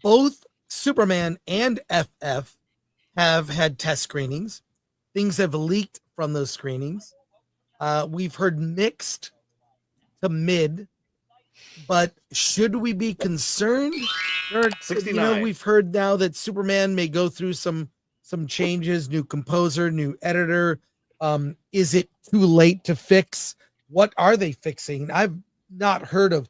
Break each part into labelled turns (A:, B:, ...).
A: both Superman and FF have had test screenings. Things have leaked from those screenings. We've heard mixed to mid, but should we be concerned?
B: 69.
A: We've heard now that Superman may go through some changes, new composer, new editor. Is it too late to fix? What are they fixing? I've not heard of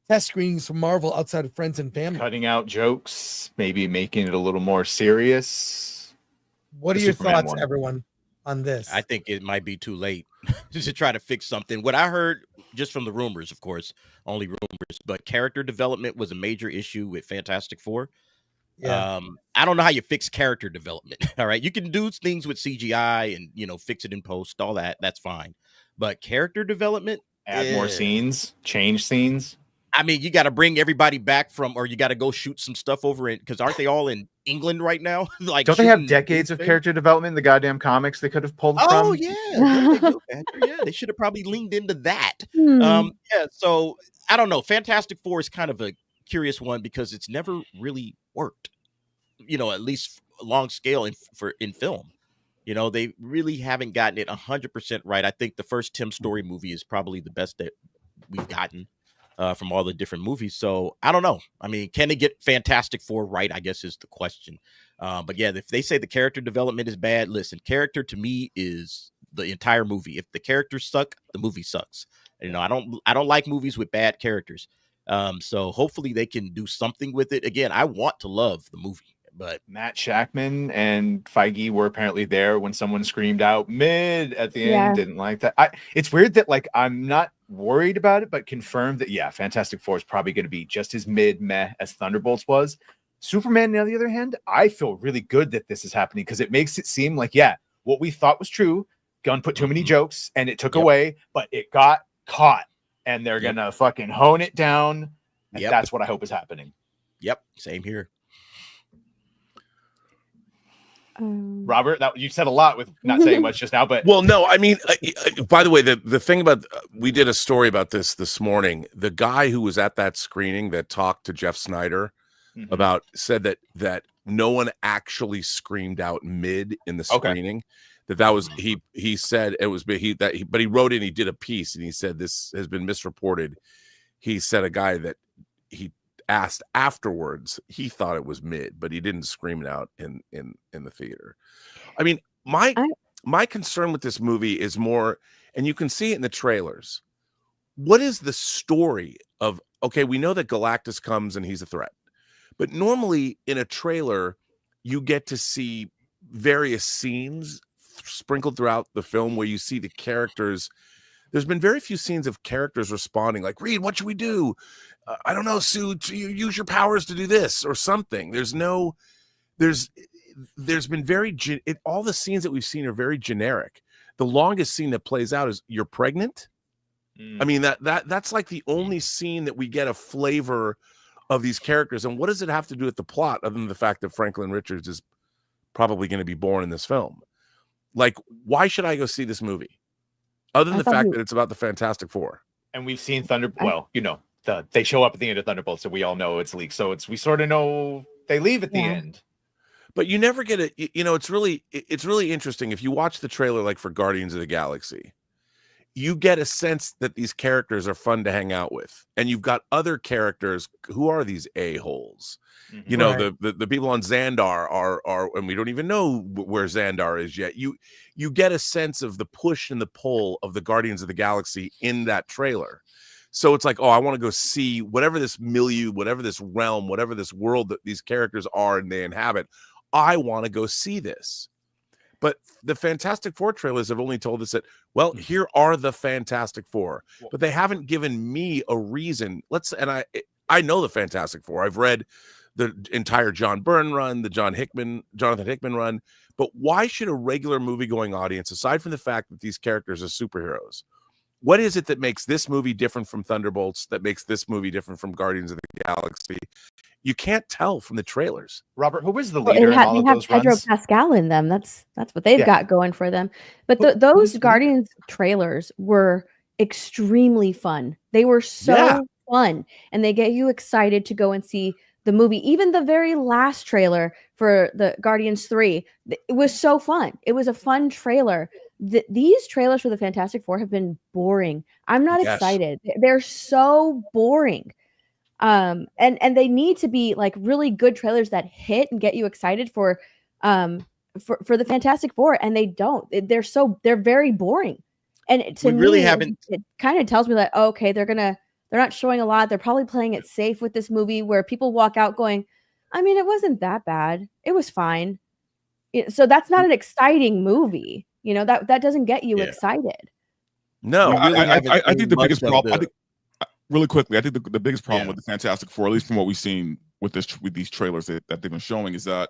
A: test screenings from Marvel outside of friends and family.
B: Cutting out jokes, maybe making it a little more serious.
A: What are your thoughts, everyone, on this?
C: I think it might be too late to try to fix something. What I heard, just from the rumors, of course, only rumors, but character development was a major issue with Fantastic Four.
A: Yeah.
C: I don't know how you fix character development. All right. You can do things with CGI and, fix it in post, all that. That's fine. But character development,
B: add more scenes, change scenes.
C: I mean, you got to bring everybody back or you got to go shoot some stuff over it, because aren't they all in England right now? Like,
B: don't they have decades of character development in the goddamn comics they could have pulled from?
C: Oh yeah, they should have probably leaned into that. So I don't know. Fantastic Four is kind of a curious one because it's never really worked. At least long scale in film. They really haven't gotten it 100% right. I think the first Tim Story movie is probably the best that we've gotten from all the different movies. So I don't know. I mean, can they get Fantastic Four right, I guess, is the question. But yeah, if they say the character development is bad, listen, character to me is the entire movie. If the characters suck, the movie sucks. I don't like movies with bad characters. So hopefully they can do something with it. Again, I want to love the movie, but
B: Matt Shackman and Feige were apparently there when someone screamed out mid at the end. Didn't like that. It's weird that I'm not worried about it, but confirmed that Fantastic Four is probably going to be just as meh as Thunderbolts was. Superman, on the other hand, I feel really good that this is happening because it makes it seem like what we thought was true. Gunn put too many jokes and it took away, but it got caught, and they're gonna fucking hone it down. And that's what I hope is happening.
C: Yep, same here.
B: Robert, that you said a lot with not saying much just now, but
D: no, I mean, by the way, the thing about we did a story about this morning. The guy who was at that screening that talked to Jeff Snyder about said that no one actually screamed out mid in the screening. That was he said it was but he wrote in, he did a piece and he said this has been misreported. He said a guy that he asked afterwards, he thought it was mid, but he didn't scream it out in the theater. I mean, my concern with this movie is more, and you can see it in the trailers. What is the story of, okay, we know that Galactus comes and he's a threat, but normally in a trailer, you get to see various scenes sprinkled throughout the film where you see the characters. There's been very few scenes of characters responding like, Reed, what should we do? I don't know, Sue, you use your powers to do this or something. There's been all the scenes that we've seen are very generic. The longest scene that plays out is you're pregnant. I mean, that's like the only scene that we get a flavor of these characters. And what does it have to do with the plot other than the fact that Franklin Richards is probably going to be born in this film? Like, why should I go see this movie? Other than the fact that it's about the Fantastic Four. And we've seen they show up at the end of Thunderbolts, so we all know it's leaked. So we sort of know they leave at the end. But you never get it. It's really interesting. If you watch the trailer, like for Guardians of the Galaxy, you get a sense that these characters are fun to hang out with. And you've got other characters who are these a-holes. The people on Xandar are, and we don't even know where Xandar is yet. You get a sense of the push and the pull of the Guardians of the Galaxy in that trailer. So it's like, I want to go see whatever this milieu, whatever this realm, whatever this world that these characters are and they inhabit. I want to go see this. But the Fantastic Four trailers have only told us that, here are the Fantastic Four, but they haven't given me a reason. I know the Fantastic Four. I've read the entire John Byrne run, the Jonathan Hickman run. But why should a regular movie-going audience, aside from the fact that these characters are superheroes, what is it that makes this movie different from Thunderbolts, that makes this movie different from Guardians of the Galaxy? You can't tell from the trailers. Robert, who is the leader in all of those runs?
E: Pedro Pascal in them. That's what they've got going for them. But those Guardians trailers were extremely fun. They were so fun, and they get you excited to go and see the movie, even the very last trailer for the Guardians 3, it was so fun. It was a fun trailer. These trailers for the Fantastic Four have been boring. I'm not excited. They're so boring. And they need to be like really good trailers that hit and get you excited for the Fantastic Four, and they don't. They're very boring. And to me, it kind of tells me that, okay, they're not showing a lot. They're probably playing it safe with this movie, where people walk out going, I mean, it wasn't that bad. It was fine. So that's not an exciting movie. That doesn't get you excited.
D: No,
F: I think the biggest problem. Really quickly, I think the biggest problem with the Fantastic Four, at least from what we've seen with these trailers that they've been showing, is that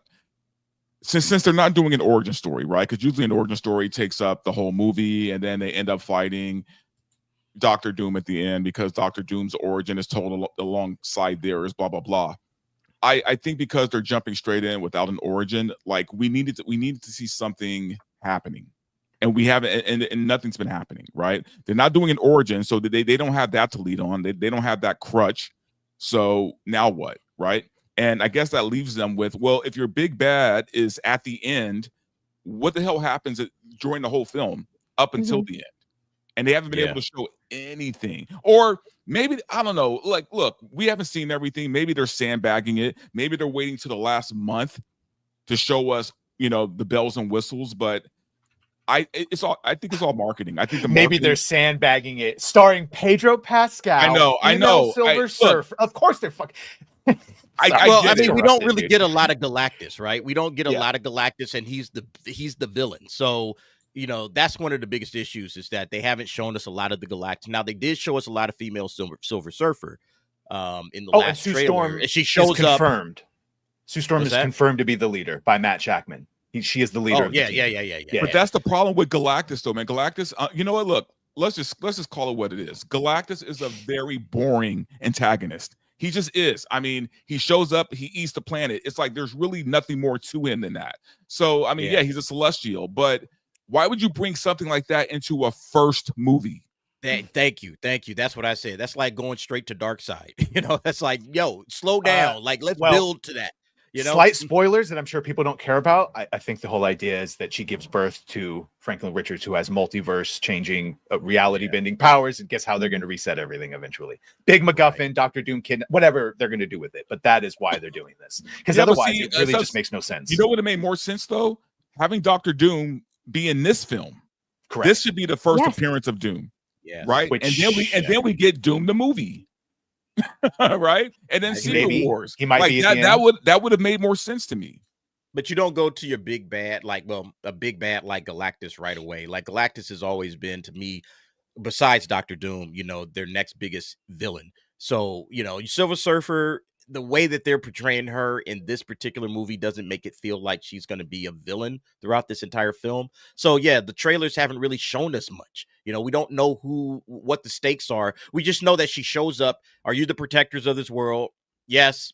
F: since they're not doing an origin story, right? Because usually an origin story takes up the whole movie, and then they end up fighting Doctor Doom at the end because Doctor Doom's origin is told alongside theirs, blah blah blah. I think because they're jumping straight in without an origin, like we needed to see something happening, and we haven't, and nothing's been happening, right? They're not doing an origin, so they don't have that to lead on. They don't have that crutch. So now what, right? And I guess that leaves them with, well, if your big bad is at the end, what the hell happens during the whole film up until the end? And they haven't been able to show anything. Or maybe, I don't know, like, look, we haven't seen everything. Maybe they're sandbagging it. Maybe they're waiting to the last month to show us, the bells and whistles. But I think it's all marketing. I think
B: maybe they're sandbagging it, starring Pedro Pascal.
D: I know.
B: Silver Surfer. Of course they're fucking.
C: We don't really get a lot of Galactus, right? We don't get a lot of Galactus, and he's the villain. So, that's one of the biggest issues, is that they haven't shown us a lot of the Galactus. Now, they did show us a lot of female Silver Surfer in the last
B: Sue
C: trailer.
B: Storm
C: she shows
B: confirmed. Sue Storm is confirmed to be the leader by Matt Jackman. She is the leader.
C: Oh, yeah.
F: But that's the problem with Galactus, though, man. Galactus, you know what? Look, let's just call it what it is. Galactus is a very boring antagonist. He just is. I mean, he shows up, he eats the planet. It's like there's really nothing more to him than that. So, I mean, he's a celestial, but why would you bring something like that into a first movie?
C: Thank you. That's what I said. That's like going straight to Dark Side. That's like, yo, slow down. Let's build to that.
B: Slight spoilers that I'm sure people don't care about. I think the whole idea is that she gives birth to Franklin Richards, who has multiverse changing, reality bending powers, and guess how they're going to reset everything eventually. Big MacGuffin, Doctor Doom, kid, whatever they're going to do with it. But that is why they're doing this, because otherwise it really just makes no sense.
F: You know what would have made more sense, though? Having Doctor Doom be in this film.
B: Correct.
F: This should be the first appearance of Doom.
C: Yeah.
F: Right. And then we get Doom the movie. Right, and then Secret Wars.
B: He might be
F: that would have made more sense to me.
C: But you don't go to your big bad a big bad like Galactus right away. Like Galactus has always been, to me, besides Doctor Doom, their next biggest villain. So Silver Surfer, the way that they're portraying her in this particular movie doesn't make it feel like she's going to be a villain throughout this entire film. So the trailers haven't really shown us much. We don't know what the stakes are. We just know that she shows up. Are you the protectors of this world? Yes.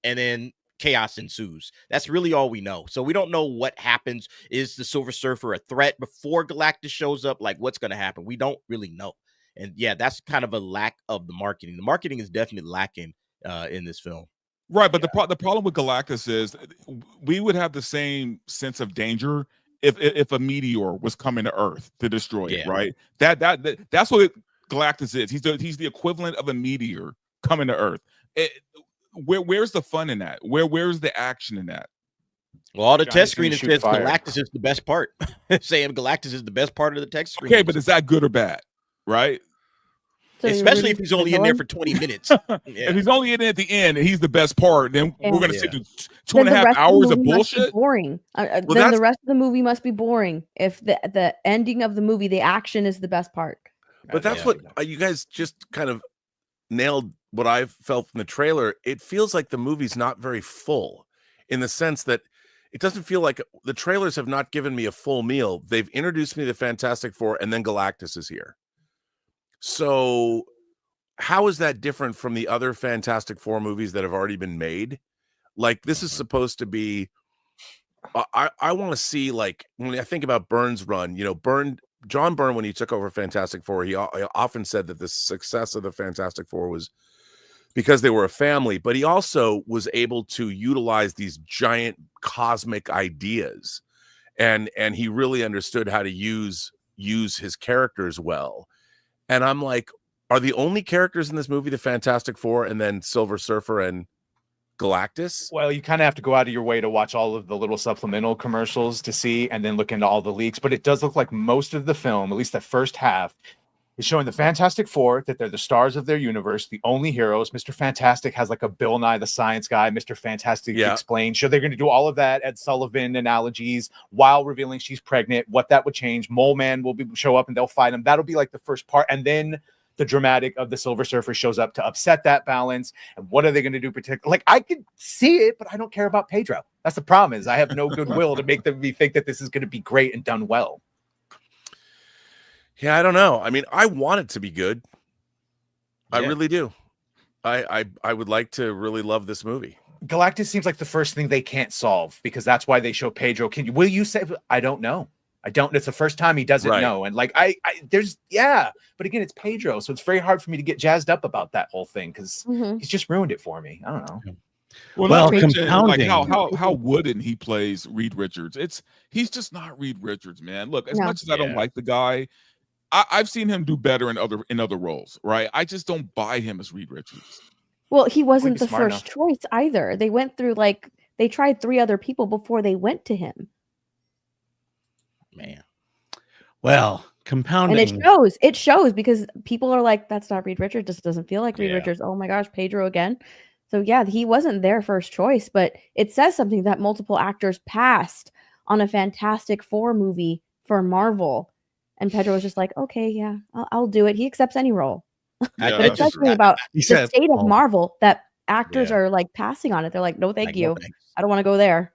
C: And then chaos ensues. That's really all we know. So we don't know what happens. Is the Silver Surfer a threat before Galactus shows up? Like, what's going to happen? We don't really know. And that's kind of a lack of the marketing. The marketing is definitely lacking in this film.
F: Right, but the problem with Galactus is we would have the same sense of danger if a meteor was coming to Earth to destroy it, right? That's what Galactus is. He's the equivalent of a meteor coming to Earth. Where's the fun in that? Where's the action in that?
C: Well, all the test screen says Galactus is the best part. Saying Galactus is the best part of the text screen.
F: Okay, but is that good or bad? Right?
E: So
C: especially if he's only in there for 20 minutes.
F: If he's only in at the end and he's the best part, then we're going to sit through 2.5 hours of bullshit.
E: Boring. Then the rest of the movie must be boring. If the ending of the movie, the action is the best part.
D: But that's what you guys just kind of nailed. What I've felt from the trailer, it feels like the movie's not very full, in the sense that it doesn't feel like the trailers have not given me a full meal. They've introduced me to Fantastic Four, and then Galactus is here. So how is that different from the other Fantastic Four movies that have already been made? Like, this is supposed to be, I want to see, like, when I think about Byrne's run, John Byrne, when he took over Fantastic Four, he often said that the success of the Fantastic Four was because they were a family, but he also was able to utilize these giant cosmic ideas, and he really understood how to use his characters well. And I'm like, are the only characters in this movie the Fantastic Four and then Silver Surfer and Galactus?
B: Well, you kind of have to go out of your way to watch all of the little supplemental commercials to see, and then look into all the leaks. But it does look like most of the film, at least the first half, is showing the Fantastic Four, that they're the stars of their universe, the only heroes. Mr. Fantastic has like a Bill Nye the Science Guy, Mr. Fantastic explained. Sure, they're going to do all of that, Ed Sullivan analogies, while revealing she's pregnant, what that would change. Mole Man will show up and they'll fight him. That'll be like the first part. And then the dramatic of the Silver Surfer shows up to upset that balance. And what are they going to do? Like, I could see it, but I don't care about Pedro. That's the problem, is I have no goodwill to make me think that this is going to be great and done well.
D: Yeah, I don't know. I mean, I want it to be good. I really do. I would like to really love this movie.
B: Galactus seems like the first thing they can't solve, because that's why they show Pedro. Will you say? I don't know. I don't. It's the first time he doesn't know. And like, but again, it's Pedro. So it's very hard for me to get jazzed up about that whole thing, because he's just ruined it for me. I don't know.
F: Well, compounding. Like how wooden he plays Reed Richards. He's just not Reed Richards, man. Look, as much as I don't like the guy, I've seen him do better in other roles, right? I just don't buy him as Reed Richards.
E: Well, he wasn't the first choice either. They went through they tried 3 other people before they went to him.
C: Man.
G: Well, compounding.
E: And it shows because people are like, that's not Reed Richards. This doesn't feel like Reed Richards. Oh my gosh, Pedro again. So yeah, he wasn't their first choice, but it says something that multiple actors passed on a Fantastic Four movie for Marvel. And Pedro was just like, okay, yeah, I'll do it. He accepts any role. But it says something about the state of Marvel that actors are like passing on it. They're like, no, thank you. I don't want to go there.